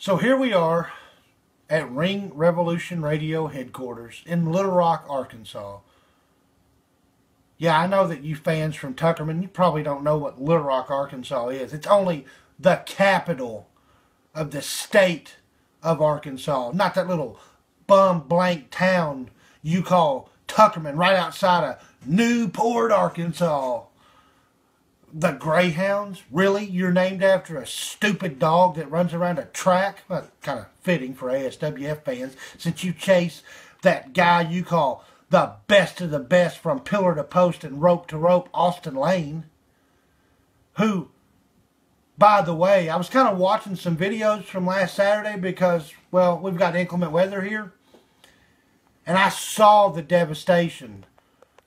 So here we are at Ring Revolution Radio headquarters in Little Rock, Arkansas. Yeah, I know that you fans from Tuckerman, you probably don't know what Little Rock, Arkansas is. It's only the capital of the state of Arkansas. Not that little bum blank town you call Tuckerman right outside of Newport, Arkansas. The Greyhounds? Really? You're named after a stupid dog that runs around a track? Well, kind of fitting for ASWF fans, since you chase that guy you call the best of the best from pillar to post and rope to rope, Austin Lane. Who, by the way, I was kind of watching some videos from last Saturday because, well, we've got inclement weather here. And I saw the devastation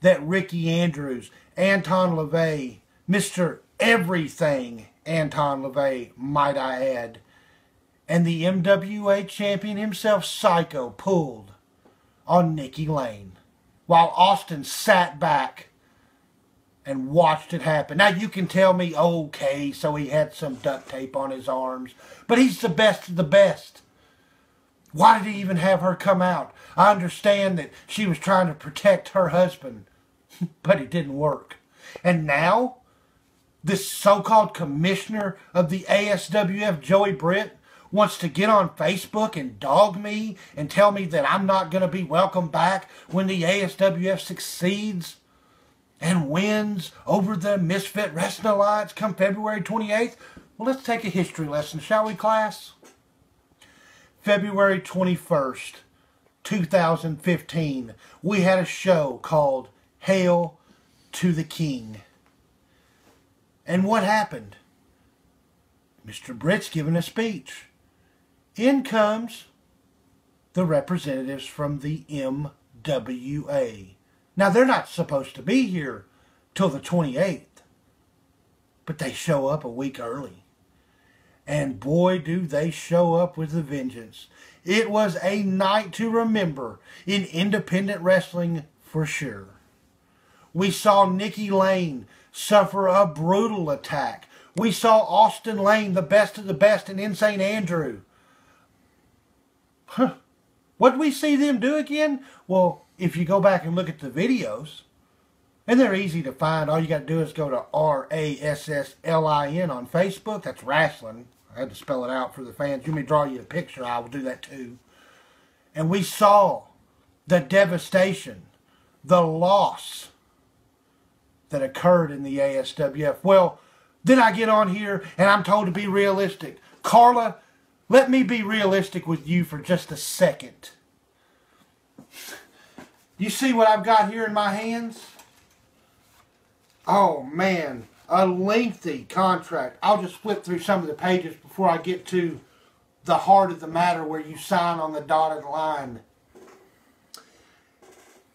that Ricky Andrews, Anton LaVey, Mr. Everything Anton LaVey, might I add, and the MWA champion himself, Psycho, pulled on Nikki Lane while Austin sat back and watched it happen. Now, you can tell me, okay, so he had some duct tape on his arms, but he's the best of the best. Why did he even have her come out? I understand that she was trying to protect her husband, but it didn't work. And now, this so-called commissioner of the ASWF, Joey Britt, wants to get on Facebook and dog me and tell me that I'm not going to be welcome back when the ASWF succeeds and wins over the Misfit Wrestling Alliance come February 28th. Well, let's take a history lesson, shall we, class? February 21st, 2015, we had a show called Hail to the King. And what happened? Mr. Britt's giving a speech. In comes the representatives from the MWA. Now, they're not supposed to be here till the 28th, but they show up a week early. And boy, do they show up with a vengeance. It was a night to remember in independent wrestling for sure. We saw Nikki Lane suffer a brutal attack. We saw Austin Lane, the best of the best, and Insane Andrew. What did we see them do again? Well, if you go back and look at the videos, and they're easy to find. All you got to do is go to RASSLIN on Facebook. That's wrestling. I had to spell it out for the fans. You may draw you a picture. I will do that too. And we saw the devastation, the loss that occurred in the ASWF. Well, then I get on here and I'm told to be realistic. Carla, let me be realistic with you for just a second. You see what I've got here in my hands? Oh man, a lengthy contract. I'll just flip through some of the pages before I get to the heart of the matter where you sign on the dotted line.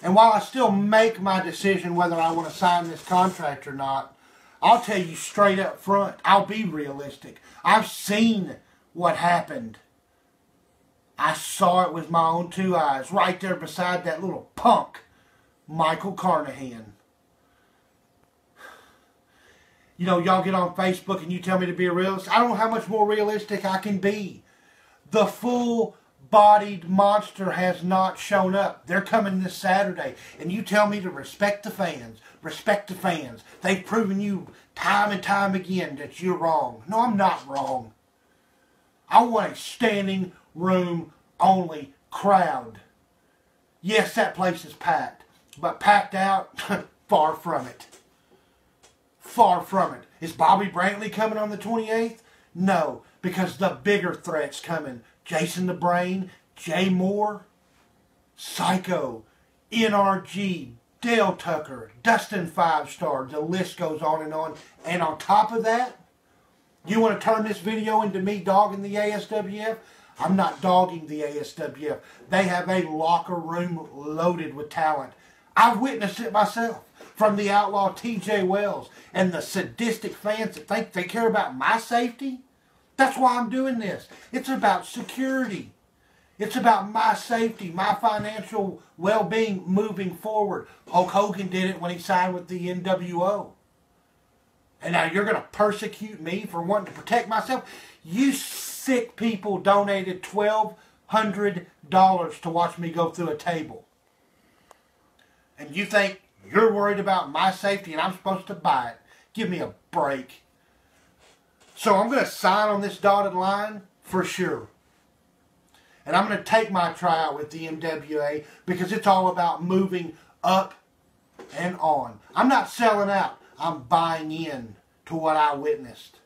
And while I still make my decision whether I want to sign this contract or not, I'll tell you straight up front, I'll be realistic. I've seen what happened. I saw it with my own two eyes, right there beside that little punk, Michael Carnahan. You know, y'all get on Facebook and you tell me to be a realist. I don't know how much more realistic I can be. The full-bodied monster has not shown up. They're coming this Saturday. And you tell me to respect the fans. Respect the fans. They've proven you time and time again that you're wrong. No, I'm not wrong. I want a standing room only crowd. Yes, that place is packed. But packed out? Far from it. Far from it. Is Bobby Brantley coming on the 28th? No, because the bigger threat's coming. Jason the Brain, Jay Moore, Psycho, NRG, Dale Tucker, Dustin 5-Star. The list goes on. And on top of that, you want to turn this video into me dogging the ASWF? I'm not dogging the ASWF. They have a locker room loaded with talent. I've witnessed it myself. From the outlaw TJ Wells and the sadistic fans that think they care about my safety. That's why I'm doing this. It's about security. It's about my safety, my financial well-being moving forward. Hulk Hogan did it when he signed with the NWO. And now you're going to persecute me for wanting to protect myself? You sick people donated $1,200 to watch me go through a table. And you think you're worried about my safety and I'm supposed to buy it? Give me a break. So I'm going to sign on this dotted line for sure. And I'm going to take my tryout with the MWA because it's all about moving up and on. I'm not selling out. I'm buying in to what I witnessed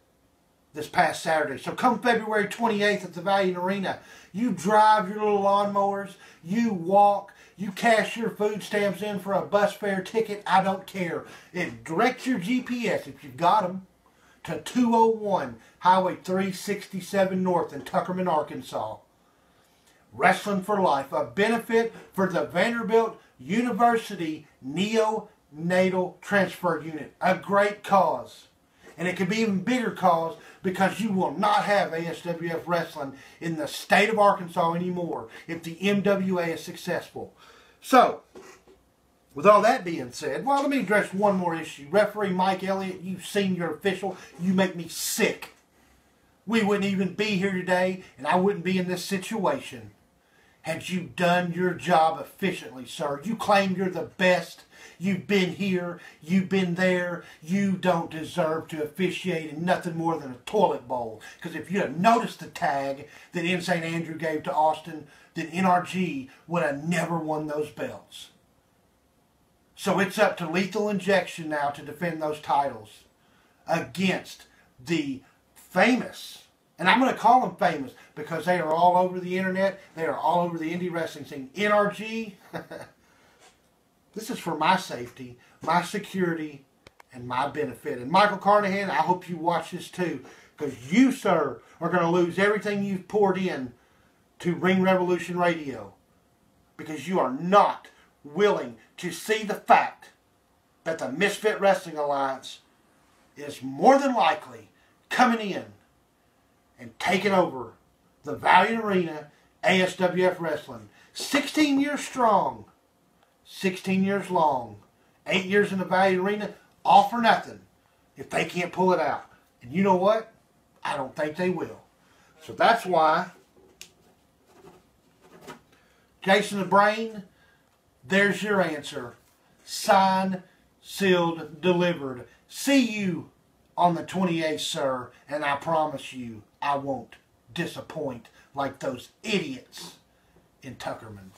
this past Saturday. So come February 28th at the Valiant Arena, you drive your little lawnmowers, you walk, you cash your food stamps in for a bus fare ticket, I don't care. It directs your GPS, if you've got them, to 201 Highway 367 North in Tuckerman, Arkansas. Wrestling for Life, a benefit for the Vanderbilt University Neonatal Transfer Unit. A great cause. And it could be even bigger cause because you will not have ASWF wrestling in the state of Arkansas anymore if the MWA is successful. So, with all that being said, well, let me address one more issue. Referee Mike Elliott, you senior official, you make me sick. We wouldn't even be here today, and I wouldn't be in this situation had you done your job efficiently, sir. You claim you're the best. You've been here. You've been there. You don't deserve to officiate in nothing more than a toilet bowl. Because if you had noticed the tag that in St. Andrew gave to Austin, then NRG would have never won those belts. So it's up to Lethal Injection now to defend those titles against the famous, and I'm going to call them famous because they are all over the internet. They are all over the indie wrestling scene. NRG, this is for my safety, my security, and my benefit. And Michael Carnahan, I hope you watch this too, because you, sir, are going to lose everything you've poured in to Ring Revolution Radio because you are not willing to see the fact that the Misfit Wrestling Alliance is more than likely coming in and taking over the Valiant Arena, ASWF Wrestling. 16 years strong, 16 years long, 8 years in the Valiant Arena, all for nothing if they can't pull it out. And you know what? I don't think they will. So that's why Jason the Brain, there's your answer. Signed, sealed, delivered. See you on the 28th, sir, and I promise you I won't disappoint like those idiots in Tuckerman.